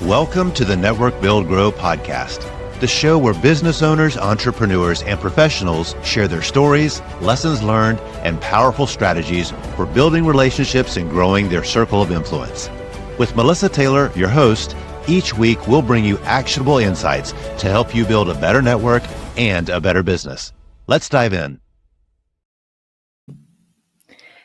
Welcome to the Network Build Grow podcast, the show where business owners, entrepreneurs, and professionals share their stories, lessons learned, and powerful strategies for building relationships and growing their circle of influence. With Melissa Taylor, your host, each week we'll bring you actionable insights to help you build a better network and a better business. Let's dive in.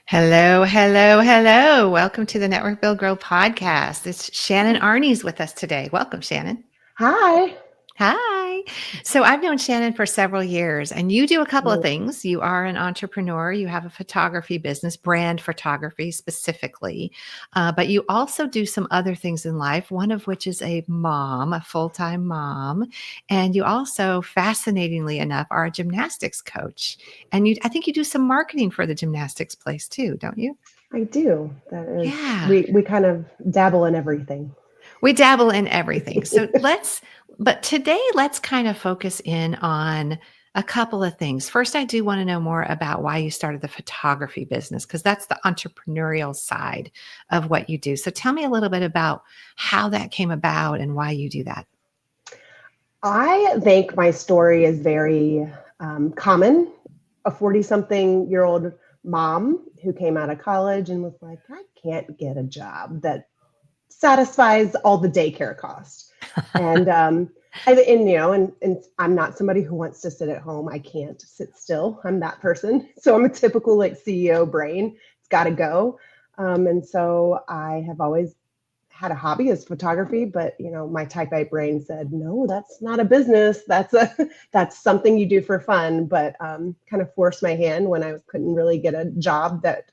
Hello, hello, hello. Welcome to the Network Build Grow podcast. It's Shannon Arney's with us today. Welcome, Shannon. Hi. Hi. So I've known Shannon for several years, and you do a couple of things. You are an entrepreneur. You have a photography business, brand photography specifically, but you also do some other things in life, one of which is a mom, a full-time mom. And you also, fascinatingly enough, are a gymnastics coach. And I think you do some marketing for the gymnastics place too, don't you? I do. That is, Yeah. we kind of dabble in everything. We dabble in everything. So but today let's kind of focus in on a couple of things. First, I do want to know more about why you started the photography business, because that's the entrepreneurial side of what you do. So tell me a little bit about how that came about and why you do that. I think my story is very common. A 40-something-year-old mom who came out of college and was like, I can't get a job that satisfies all the daycare costs. And I'm not somebody who wants to sit at home. I can't sit still. I'm that person. So I'm a typical CEO brain. It's got to go. And so I have always had a hobby as photography, but my type A brain said, no, that's not a business. That's something you do for fun. But kind of forced my hand when I couldn't really get a job that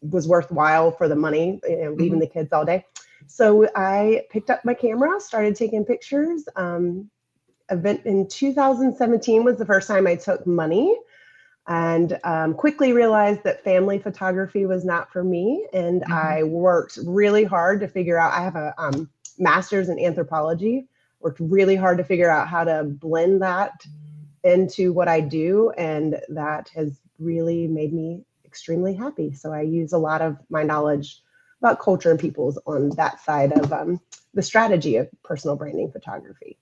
was worthwhile for the money, leaving the kids all day. So I picked up my camera, started taking pictures. Event in 2017 was the first time I took money, and quickly realized that family photography was not for me. And I worked really hard to figure out, I have a master's in anthropology, worked really hard to figure out how to blend that into what I do. And that has really made me extremely happy. So I use a lot of my knowledge about culture and peoples on that side of the strategy of personal branding photography.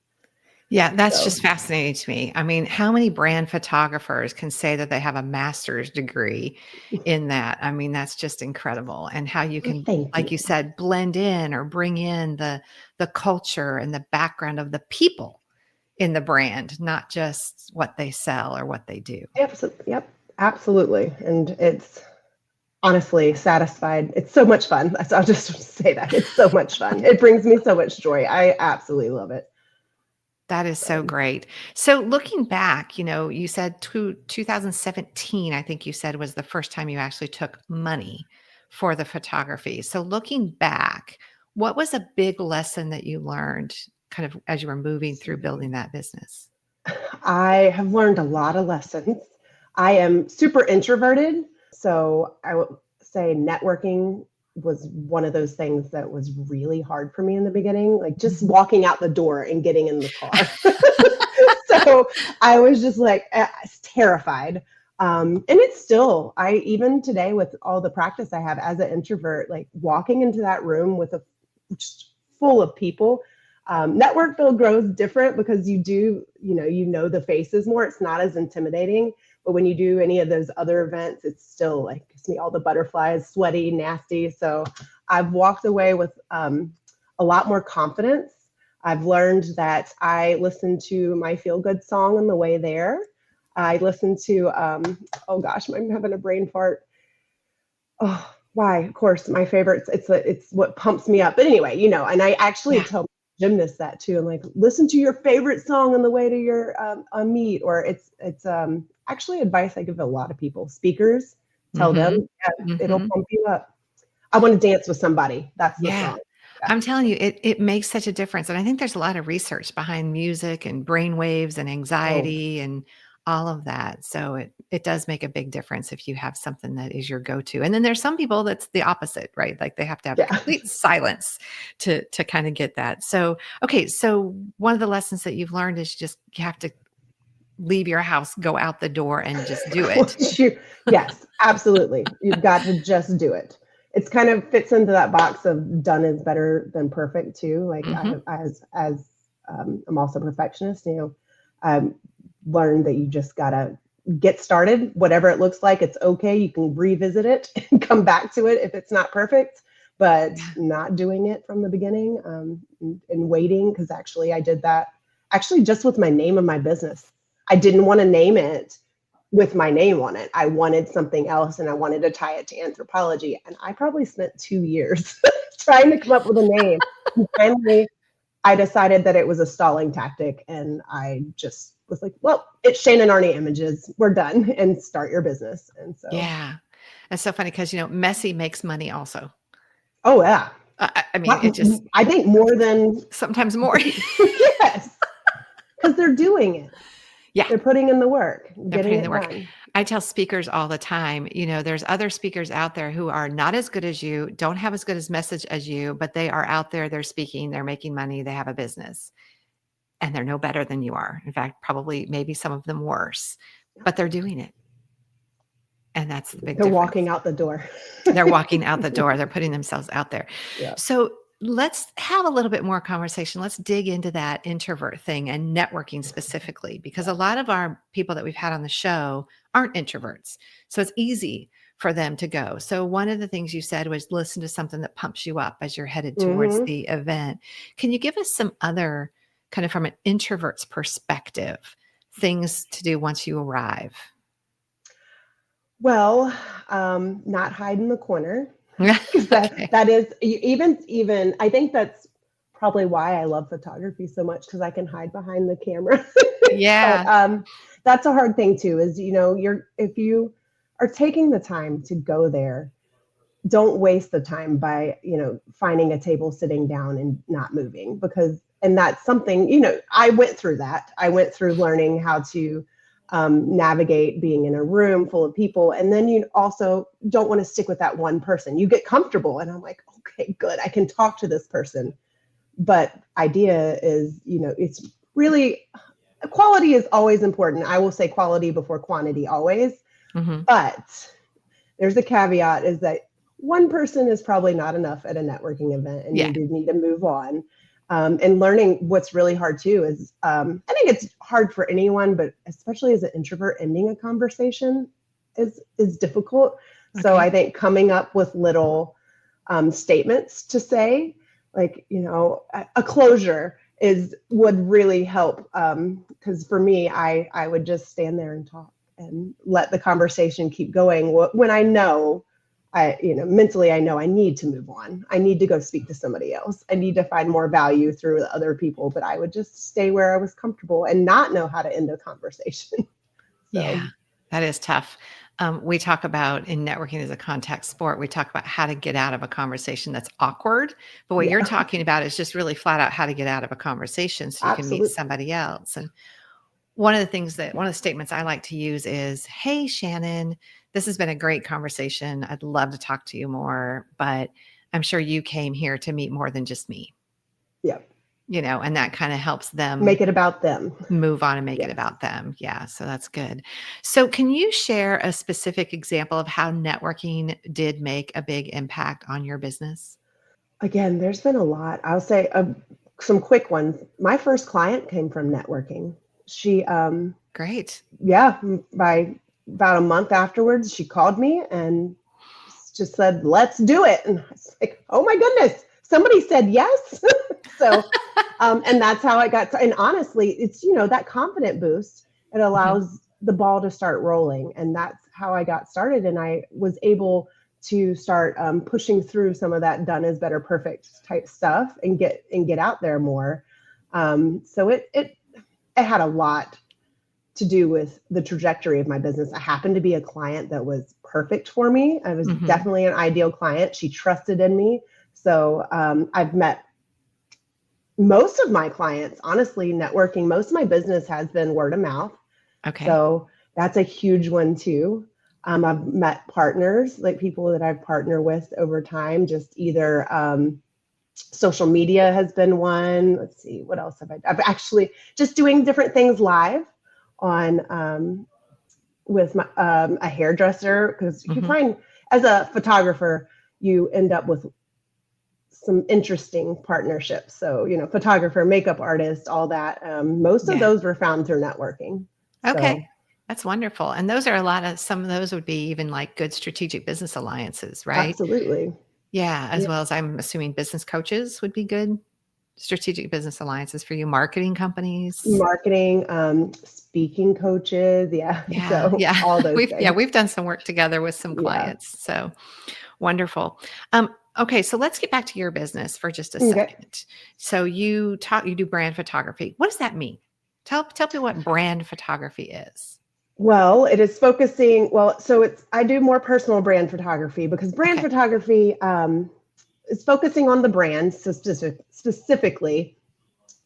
Yeah, that's just fascinating to me. I mean, how many brand photographers can say that they have a master's degree in that? I mean, that's just incredible. And how you can, like you said, blend in or bring in the culture and the background of the people in the brand, not just what they sell or what they do. Absolutely. Yep. Absolutely. And it's honestly satisfied. It's so much fun. I'll just say that. It's so much fun. It brings me so much joy. I absolutely love it. That is so great. So looking back, you said 2017, I think you said was the first time you actually took money for the photography. So looking back, what was a big lesson that you learned kind of as you were moving through building that business? I have learned a lot of lessons. I am super introverted. So I would say networking was one of those things that was really hard for me in the beginning, like just walking out the door and getting in the car. So I was just like terrified. And it's still, even today with all the practice I have as an introvert, like walking into that room with just full of people. Network Build Grow is different because you know the faces more. It's not as intimidating. But when you do any of those other events, it's still like gives me all the butterflies, sweaty, nasty. So I've walked away with a lot more confidence. I've learned that I listen to my feel-good song on the way there. I listen to, oh gosh, I'm having a brain fart. Oh, why? Of course, my favorites. It's what pumps me up. But anyway, and I actually tell gymnasts that too. I'm like, listen to your favorite song on the way to your meet, or it's actually advice I give a lot of people. Speakers, tell them it'll pump you up. I want to dance with somebody. That's the song. Yeah. I'm telling you, it makes such a difference. And I think there's a lot of research behind music and brain waves and anxiety and all of that. So it does make a big difference if you have something that is your go-to. And then there's some people that's the opposite, right? Like they have to have complete silence to kind of get that. So, okay. So one of the lessons that you've learned is you have to leave your house, go out the door and just do it. Yes, absolutely. You've got to just do it. it's kind of fits into that box of done is better than perfect too. Like Mhm. I'm also a perfectionist, I've learned that you just gotta get started, whatever it looks like. It's okay. You can revisit it and come back to it if it's not perfect, but Yeah. not doing it from the beginning, and waiting. Cause actually I did that actually just with my name of my business. I didn't want to name it with my name on it. I wanted something else and I wanted to tie it to anthropology. And I probably spent 2 years trying to come up with a name. And finally, I decided that it was a stalling tactic. And I just was like, well, it's Shannon Arney Images. We're done and start your business. And so, Yeah. That's so funny because, messy makes money also. oh, yeah. I mean, it just I think more than, sometimes more. yes, because they're doing it. Yeah. They're putting in the work, They're getting putting in the it work. done. I tell speakers all the time, there's other speakers out there who are not as good as you, don't have as good as message as you, but they are out there, they're speaking, they're making money, they have a business, and they're no better than you are. In fact, probably maybe some of them worse, but they're doing it. And that's the big They're difference. walking out the door. They're walking out the door. They're putting themselves out there. Yeah. So let's have a little bit more conversation. Let's dig into that introvert thing and networking specifically, because a lot of our people that we've had on the show aren't introverts. So it's easy for them to go. So one of the things you said was listen to something that pumps you up as you're headed towards Mhm. the event. Can you give us some other kind of from an introvert's perspective, things to do once you arrive? Well, not hide in the corner. 'Cause Okay. that is even I think that's probably why I love photography so much, because I can hide behind the camera. But Yeah. that's a hard thing too, is if you are taking the time to go there, don't waste the time by finding a table, sitting down and not moving, and that's something I went through that. I went through learning how to navigate being in a room full of people, and then you also don't want to stick with that one person. You get comfortable, and I'm like, okay, good, I can talk to this person. But idea is, it's really, quality is always important. I will say quality before quantity always, Mhm. but there's a caveat, is that one person is probably not enough at a networking event, and Yeah. you do need to move on. And learning, what's really hard too is, I think it's hard for anyone, but especially as an introvert, ending a conversation is difficult. So Okay. I think coming up with little statements to say, like, a closure would really help. Because for me, I would just stand there and talk and let the conversation keep going. When I know, mentally, I know I need to move on. I need to go speak to somebody else. I need to find more value through other people, but I would just stay where I was comfortable and not know how to end a conversation. So, Yeah, that is tough. We talk about in networking as a contact sport, we talk about how to get out of a conversation that's awkward. But what you're yeah, talking about is just really flat out how to get out of a conversation so you can meet absolutely. somebody else. And one of the statements I like to use is, hey, Shannon, this has been a great conversation. I'd love to talk to you more, but I'm sure you came here to meet more than just me, Yeah. and that kind of helps them Make it about them. move on and make it Yes. about them. Yeah, so that's good. So can you share a specific example of how networking did make a big impact on your business? Again, there's been a lot. I'll say some quick ones. My first client came from networking. She, Great. yeah, by about a month afterwards, she called me and just said, let's do it. And I was like, oh my goodness, somebody said yes. So, and that's how I got, and honestly, it's, that confident boost, it Mhm. allows the ball to start rolling. And that's how I got started. And I was able to start pushing through some of that done is better perfect type stuff and get out there more. So it had a lot to do with the trajectory of my business. I happened to be a client that was perfect for me. I was Mhm. definitely an ideal client. She trusted in me. So I've met most of my clients, honestly, networking. Most of my business has been word of mouth. Okay. So that's a huge one too. I've met partners, like people that I've partnered with over time, just either social media has been one. Let's see, what else have I done? I've actually just doing different things live on with a hairdresser, because you Mhm. find, as a photographer, you end up with some interesting partnerships. So, photographer, makeup artist, all that. Most of those were found through networking. Okay. So, That's wonderful. And those are some of those would be even like good strategic business alliances, right? absolutely. Yeah. As Yeah. well as I'm assuming business coaches would be good strategic business alliances for you, marketing companies. Marketing, speaking coaches. Yeah. Yeah. So Yeah. all those things. We've done some work together with some Yeah. clients. So wonderful. Okay. So let's get back to your business for just a Okay. second. So you do brand photography. What does that mean? Tell me what brand photography is. Well, it is focusing. I do more personal brand photography because brand photography is focusing on the brand, so specifically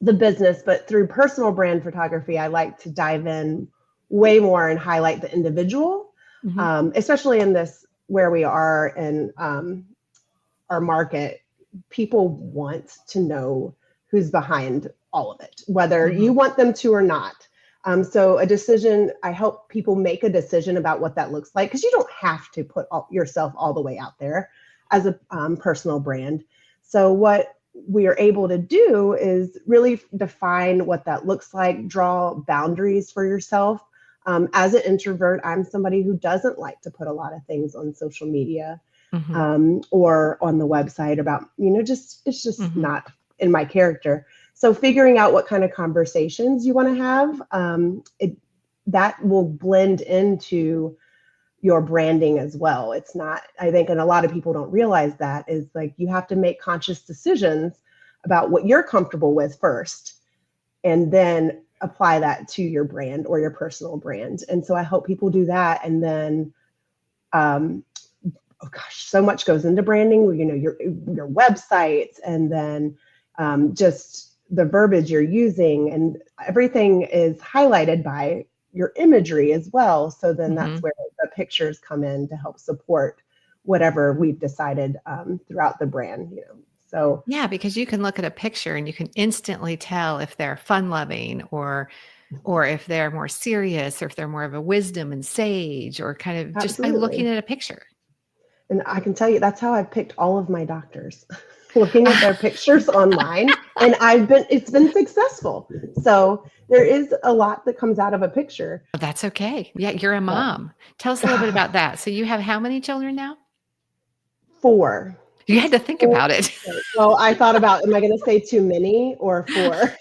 the business. But through personal brand photography, I like to dive in way more and highlight the individual, especially in this where we are in our market. People want to know who's behind all of it, whether you want them to or not. So I help people make a decision about what that looks like, because you don't have to put yourself all the way out there as a personal brand. So what we are able to do is really define what that looks like, draw boundaries for yourself. As an introvert, I'm somebody who doesn't like to put a lot of things on social media or on the website about, it's just not in my character. So figuring out what kind of conversations you want to have, that will blend into your branding as well. It's not, I think, and a lot of people don't realize that, is like you have to make conscious decisions about what you're comfortable with first, and then apply that to your brand or your personal brand. And so I help people do that. And then, so much goes into branding, your websites, and then just the verbiage you're using, and everything is highlighted by your imagery as well. So then that's where the pictures come in to help support whatever we've decided throughout the brand, So yeah, because you can look at a picture and you can instantly tell if they're fun loving or if they're more serious, or if they're more of a wisdom and sage, or kind of just by looking at a picture. And I can tell you, that's how I've picked all of my doctors, looking at their pictures online, and it's been successful. So there is a lot that comes out of a picture. That's okay. Yeah, you're a mom. Tell us a little bit about that. So you have how many children now? 4. You had to think about it. Well, I thought about, am I going to say too many or 4?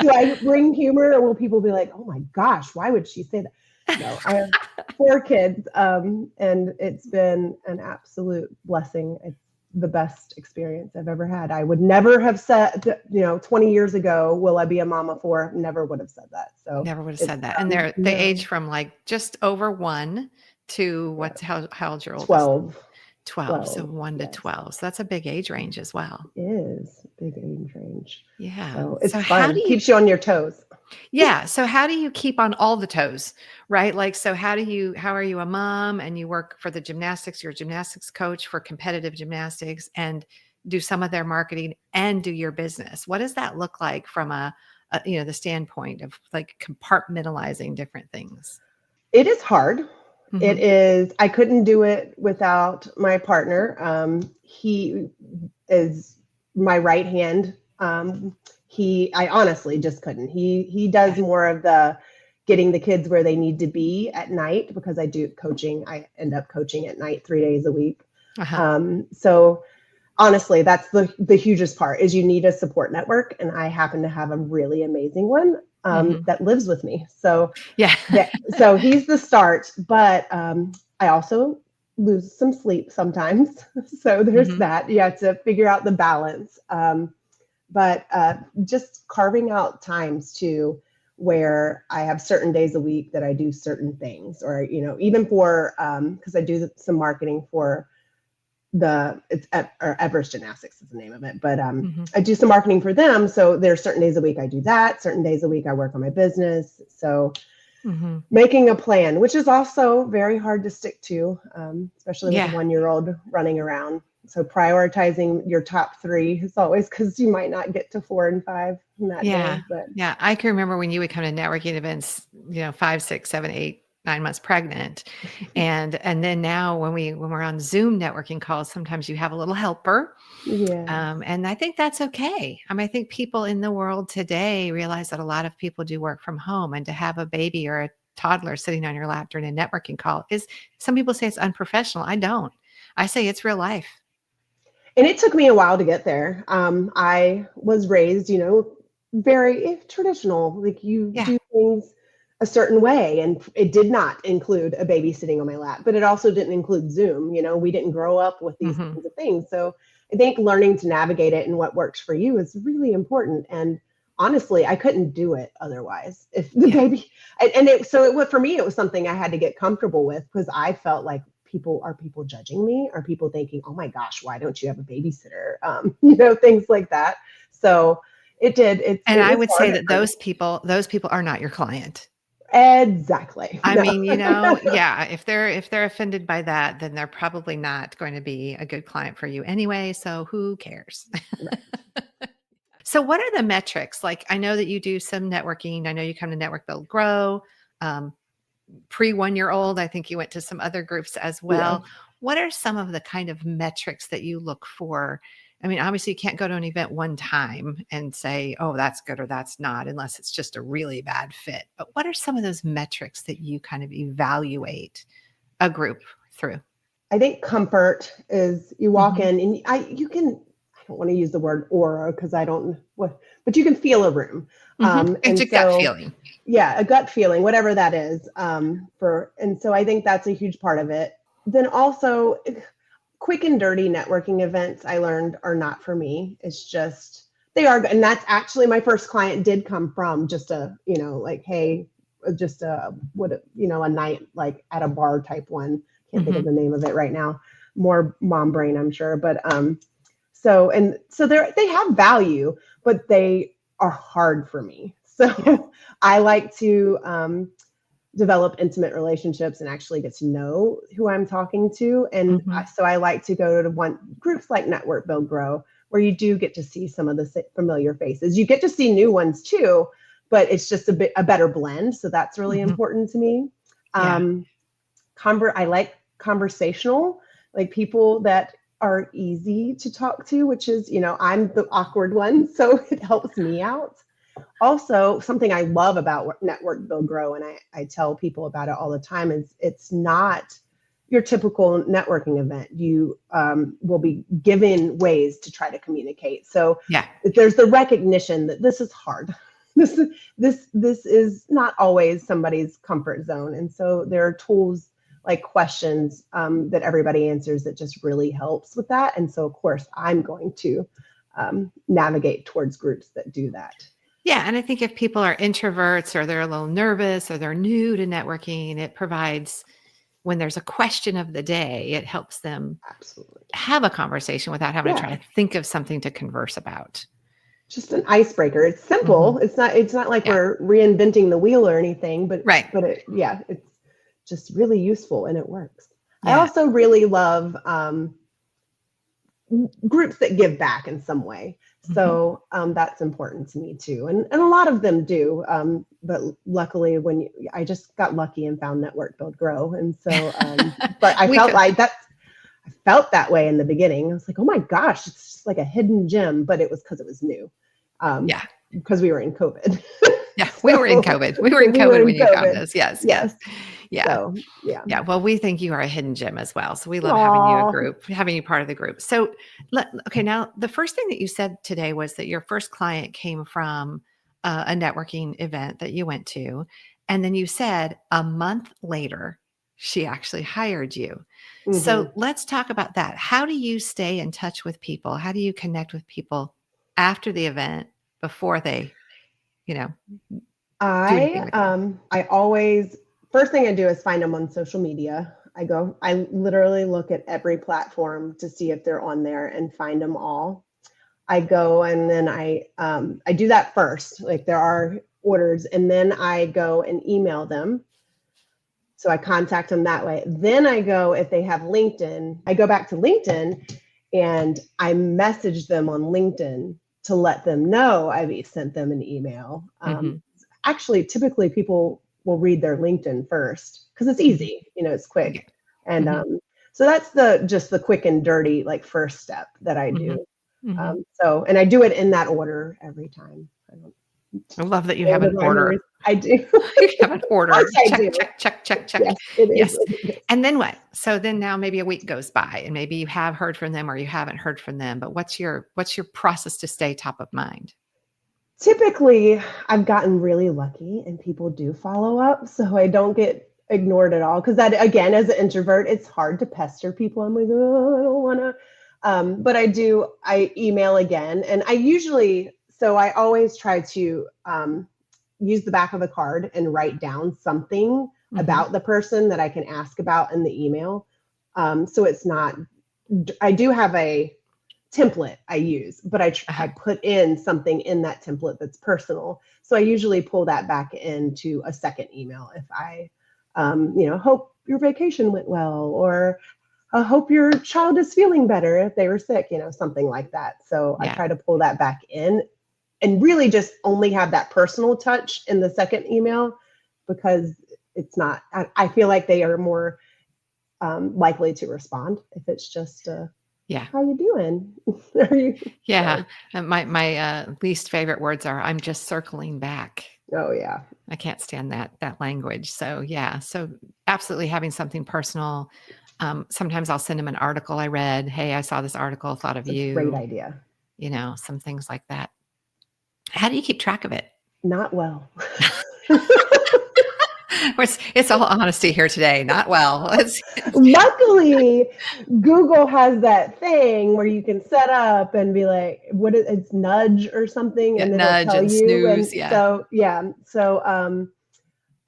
Do I bring humor, or will people be like, oh my gosh, why would she say that? No, I have 4 kids, and it's been an absolute blessing. It's the best experience I've ever had. I would never have said, 20 years ago, will I be a mom of 4? Never would have said that. So never would have said that. And they age from like just over 1 to how old's your oldest? 12. So 1 to 12. So that's a big age range as well. It is a big age range. Yeah. So it's fun. Keeps you on your toes. Yeah. So how do you keep on all the toes, right? Like, so how are you a mom, and you work for the gymnastics, you're a gymnastics coach for competitive gymnastics, and do some of their marketing and do your business? What does that look like from the standpoint of like compartmentalizing different things? It is hard. It is. I couldn't do it without my partner. He is my right hand. I honestly just couldn't. He does more of the getting the kids where they need to be at night, because I do coaching. I end up coaching at night 3 days a week. So honestly, that's the hugest part, is you need a support network. And I happen to have a really amazing one that lives with me. So so he's the start, but I also lose some sleep sometimes. So there's that. You have to figure out the balance. But just carving out times too, where I have certain days a week that I do certain things, or, even for, because I do some marketing for Everest Gymnastics is the name of it, but I do some marketing for them. So there's certain days a week I do that. Certain days a week I work on my business. So making a plan, which is also very hard to stick to, especially with a 1-year-old running around. So prioritizing your top 3 is always, because you might not get to 4 and 5 in that day. But I can remember when you would come to networking events, 5, 6, 7, 8 9 months pregnant. And then now when we're on Zoom networking calls, sometimes you have a little helper. Yeah. And I think that's okay. I mean, I think people in the world today realize that a lot of people do work from home, and to have a baby or a toddler sitting on your lap during a networking call is, some people say it's unprofessional. I don't. I say it's real life. And it took me a while to get there. I was raised, very traditional, like you Yeah. do things a certain way. And it did not include a baby sitting on my lap, but it also didn't include Zoom. We didn't grow up with these Mhm. kinds of things. So I think learning to navigate it and what works for you is really important. And honestly, I couldn't do it otherwise. If the Yeah. baby, and it, so it was, for me, it was something I had to get comfortable with, because I felt like, are people judging me? Are people thinking, oh my gosh, why don't you have a babysitter? Things like that. So it did. And It I was would say hard at that first. those people are not your client. Exactly. I No. mean, yeah, if they're offended by that, then they're probably not going to be a good client for you anyway. So who cares? Right. So what are the metrics? Like, I know that you do some networking. I know you come to Network Build Grow. Um, Pre 1-year-old, I think you went to some other groups as Yeah. well. What are some of the kind of metrics that you look for? I mean, obviously you can't go to an event one time and say, oh, that's good or that's not, unless it's just a really bad fit. But what are some of those metrics that you kind of evaluate a group through? I think comfort is, you walk Mhm. in and I don't want to use the word aura because I don't what, but you can feel a room. Mhm. It's And a gut so, feeling. yeah, a gut feeling, whatever that is. And so I think that's a huge part of it. Then also, quick and dirty networking events, I learned, are not for me. It's just, they are, and that's actually, my first client did come from just like, hey, just a night like at a bar type one. Can't think of Mhm. the name of it right now. More mom brain, I'm sure. But so they have value, but they are hard for me. Yeah. So I like to develop intimate relationships and actually get to know who I'm talking to. And Mhm. so I like to go to groups like Network Build Grow, where you do get to see some of the familiar faces. You get to see new ones too, but it's just a better blend. So that's really Mhm. important to me. Yeah. Um, I like conversational, like people that are easy to talk to, which is, I'm the awkward one, so it helps me out. Also, something I love about Network Build Grow, and I tell people about it all the time, is it's not your typical networking event. You will be given ways to try to communicate. So Yeah. there's the recognition that this is hard. This is not always somebody's comfort zone, and so there are tools like questions that everybody answers that just really helps with that. And so, of course, I'm going to navigate towards groups that do that. Yeah. And I think if people are introverts or they're a little nervous or they're new to networking, it provides, when there's a question of the day, it helps them Absolutely. have a conversation without having to try Yeah. to think of something to converse about. Just an icebreaker. It's Mhm. simple. It's not like Yeah. we're reinventing the wheel or anything, but Right. it's just really useful and it works. I Yeah. also really love groups that give back in some way. Mhm. So that's important to me too. And a lot of them do. But luckily, I just got lucky and found Network Build Grow. And so, but I We felt could, like I felt that way in the beginning. I was like, oh my gosh, it's just like a hidden gem, but it was because it was new. yeah. Because we were in COVID. Yeah. We were in So, COVID. We were so in we were COVID in when you found COVID. us. Yes. Yes. Yes. Yeah. So yeah. Yeah. Well, we think you are a hidden gem as well. So we love having you Aw. having you part of the group. So, okay. Now, the first thing that you said today was that your first client came from a networking event that you went to. And then you said a month later, she actually hired you. Mm-hmm. So let's talk about that. How do you stay in touch with people? How do you connect with people after the event before they, you know, do anything with you? I always, first thing I do is find them on social media. I literally look at every platform to see if they're on there and find them all. I go and then I do that first. Like there are orders, and then I go and email them. So I contact them that way. Then I go, if they have LinkedIn, I go back to LinkedIn and I message them on LinkedIn to let them know I've sent them an email. Mhm. Actually, typically people will read their LinkedIn first because it's easy, it's quick. And Mm-hmm. so that's just the quick and dirty, like first step that I do. Mm-hmm. And I do it in that order every time. I love that you have an order. I do. You have an order. Of course I Check, do. check, check, check, check. Yes, it is. Yes. It is. And then what? So then now maybe a week goes by and maybe you have heard from them or you haven't heard from them, but what's your process to stay top of mind? Typically, I've gotten really lucky and people do follow up, so I don't get ignored at all. Because that, again, as an introvert, it's hard to pester people. I'm like, oh, I don't want to. But I email again. And I always try to use the back of the card and write down something about the person that I can ask about in the email. So it's not, I do have a template I use, but I put in something in that template that's personal. So I usually pull that back into a second email if I, hope your vacation went well, or I hope your child is feeling better if they were sick, something like that. So I try to pull that back in and really just only have that personal touch in the second email, because it's not, I feel like they are more likely to respond if it's just how you doing? Are you? Yeah. And my least favorite words are, I'm just circling back. Oh yeah. I can't stand that language. So yeah. So absolutely having something personal. Sometimes I'll send them an article I read. Hey, I saw this article, thought of you. Great idea. Some things like that. How do you keep track of it? Not well. It's all honesty here today. Not well. Luckily, Google has that thing where you can set up and be like, it's nudge or something, and then nudge it'll tell and you. snooze. So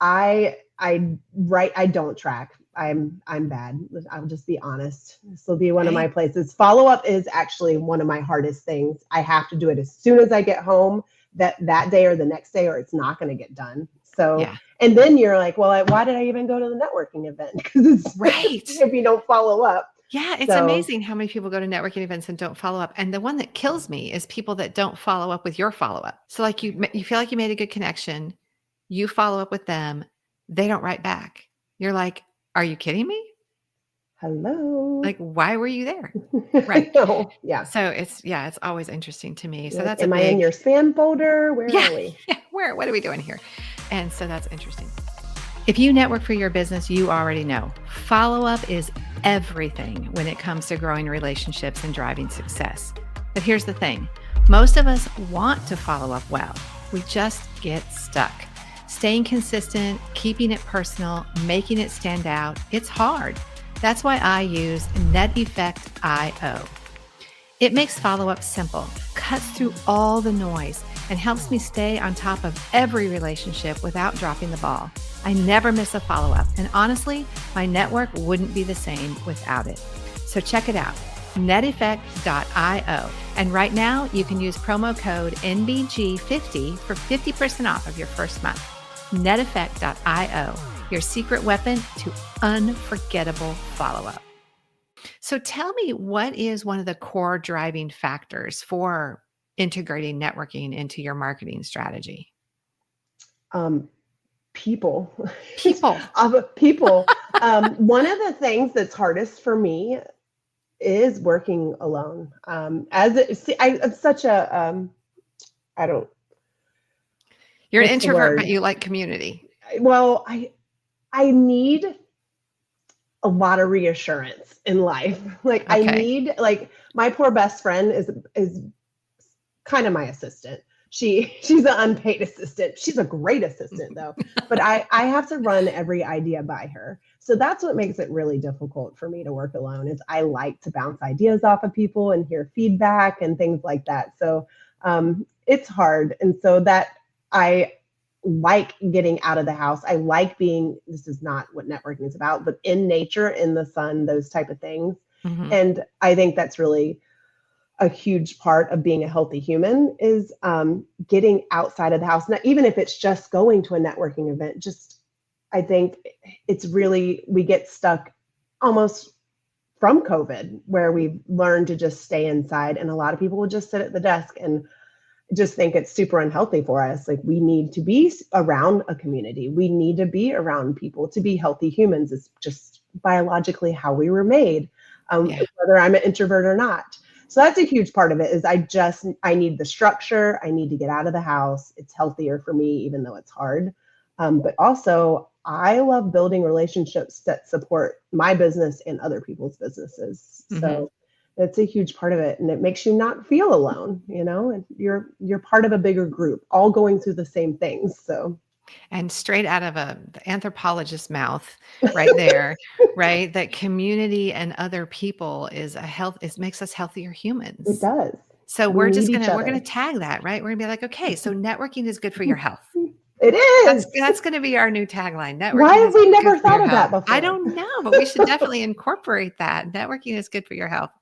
I don't track. I'm bad. I'll just be honest. This will be one of my places. Follow up is actually one of my hardest things. I have to do it as soon as I get home that day or the next day, or it's not going to get done. So, and then you're like, well, why did I even go to the networking event? Because it's right if you don't follow up. Yeah, it's amazing how many people go to networking events and don't follow up. And the one that kills me is people that don't follow up with your follow up. So like you feel like you made a good connection, you follow up with them, they don't write back. You're like, are you kidding me? Hello. Like, why were you there? Right. Yeah. So it's always interesting to me. So that's am I in your spam folder? Where are we? Yeah. What are we doing here? And so that's interesting. If you network for your business, you already know follow-up is everything when it comes to growing relationships and driving success. But here's the thing. Most of us want to follow up well. We just get stuck. Staying consistent, keeping it personal, making it stand out, it's hard. That's why I use NetEffect.io. It makes follow-up simple, cuts through all the noise, and helps me stay on top of every relationship without dropping the ball. I never miss a follow-up, and honestly, my network wouldn't be the same without it. So check it out, neteffect.io. And right now, you can use promo code NBG50 for 50% off of your first month. neteffect.io, your secret weapon to unforgettable follow-up. So tell me, what is one of the core driving factors for integrating networking into your marketing strategy? People. People. One of the things that's hardest for me is working alone. I'm such a, I don't. You're an introvert, but you like community. Well, I need a lot of reassurance in life. Like I need, like my poor best friend is kind of my assistant. She's an unpaid assistant. She's a great assistant though, but I have to run every idea by her. So that's what makes it really difficult for me to work alone, is I like to bounce ideas off of people and hear feedback and things like that. So it's hard. And so that I like getting out of the house. I like being, this is not what networking is about, but in nature, in the sun, those type of things. Mm-hmm. And I think that's really a huge part of being a healthy human, is getting outside of the house. Now, even if it's just going to a networking event, I think it's really, we get stuck almost from COVID, where we've learned to just stay inside, and a lot of people will just sit at the desk. And just think it's super unhealthy for us. Like, we need to be around a community. We need to be around people to be healthy humans. It's just biologically how we were made, whether I'm an introvert or not. So that's a huge part of it, is I need the structure. I need to get out of the house. It's healthier for me, even though it's hard. But also, I love building relationships that support my business and other people's businesses. So that's a huge part of it. And it makes you not feel alone, and you're part of a bigger group, all going through the same things. So. And straight out of the anthropologist's mouth right there, right? That community and other people makes us healthier humans. It does. So we're going to tag that, right? We're gonna be like, okay, so networking is good for your health. It is. That's going to be our new tagline. Networking. Why have we never thought of that before? I don't know, but we should definitely incorporate that. Networking is good for your health.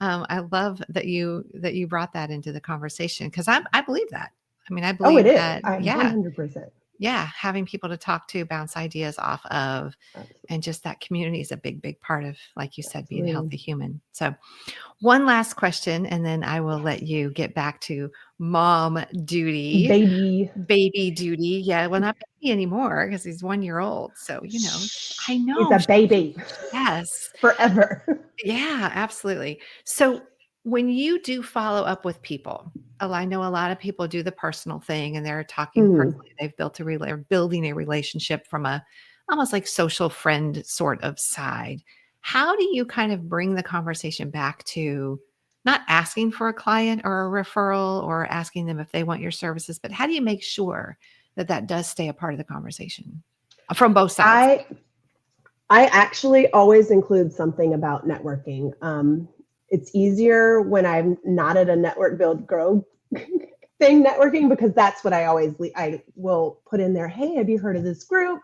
I love that you brought that into the conversation, because I believe that. I mean, I believe it is. that. 100%. Yeah, having people to talk to, bounce ideas off of, and just that community is a big, big part of, like you said, being a healthy human. So one last question, and then I will let you get back to mom duty. Baby duty. Yeah, well, not baby anymore, because he's 1 year old. So, I know. He's a baby. Yes. Forever. Yeah, absolutely. So when you do follow up with people, I know a lot of people do the personal thing, and they're talking personally. They're building a relationship from a almost like social friend sort of side. How do you kind of bring the conversation back to not asking for a client or a referral or asking them if they want your services, but how do you make sure that does stay a part of the conversation from both sides? I actually always include something about networking. It's easier when I'm not at a network, build, grow thing networking, because that's what I will put in there. Hey, have you heard of this group?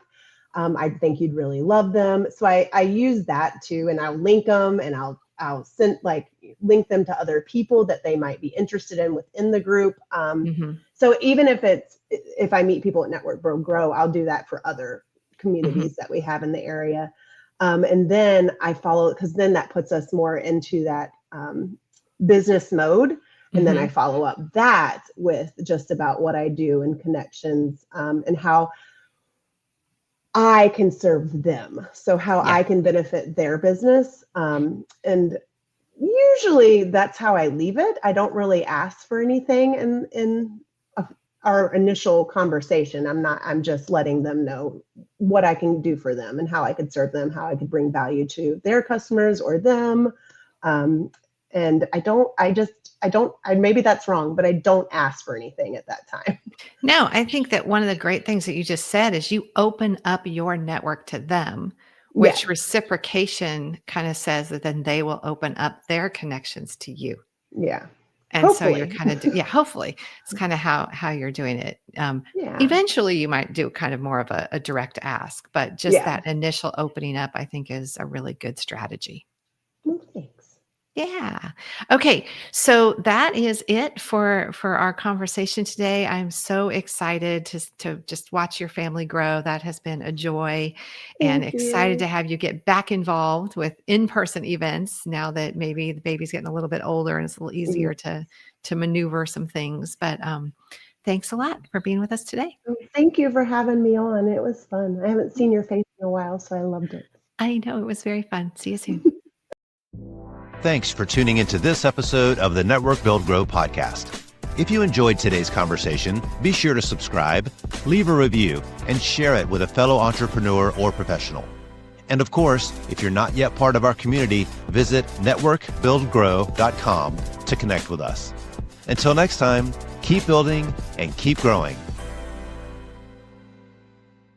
I think you'd really love them. So I use that too, and I'll link them, and I'll send link them to other people that they might be interested in within the group. So even if I meet people at Network Build Grow, I'll do that for other communities that we have in the area. And then I follow it, because then that puts us more into that business mode. And then I follow up that with just about what I do and connections, and how I can serve them. So how I can benefit their business. And usually that's how I leave it. I don't really ask for anything in our initial conversation. I'm just letting them know what I can do for them and how I could serve them, how I could bring value to their customers or them. And maybe that's wrong, but I don't ask for anything at that time. No, I think that one of the great things that you just said is you open up your network to them, which reciprocation kind of says that then they will open up their connections to you. Yeah. And hopefully. So you're kind of, hopefully it's kind of how you're doing it. Eventually you might do kind of more of a direct ask, but just that initial opening up, I think, is a really good strategy. Well, thanks. Yeah. Okay. So that is it for our conversation today. I'm so excited to just watch your family grow. That has been a joy, and excited to have you get back involved with in-person events now that maybe the baby's getting a little bit older and it's a little easier to maneuver some things. But thanks a lot for being with us today. Thank you for having me on. It was fun. I haven't seen your face in a while, so I loved it. I know, it was very fun. See you soon. Thanks for tuning into this episode of the Network Build Grow podcast. If you enjoyed today's conversation, be sure to subscribe, leave a review, and share it with a fellow entrepreneur or professional. And of course, if you're not yet part of our community, visit networkbuildgrow.com to connect with us. Until next time, keep building and keep growing.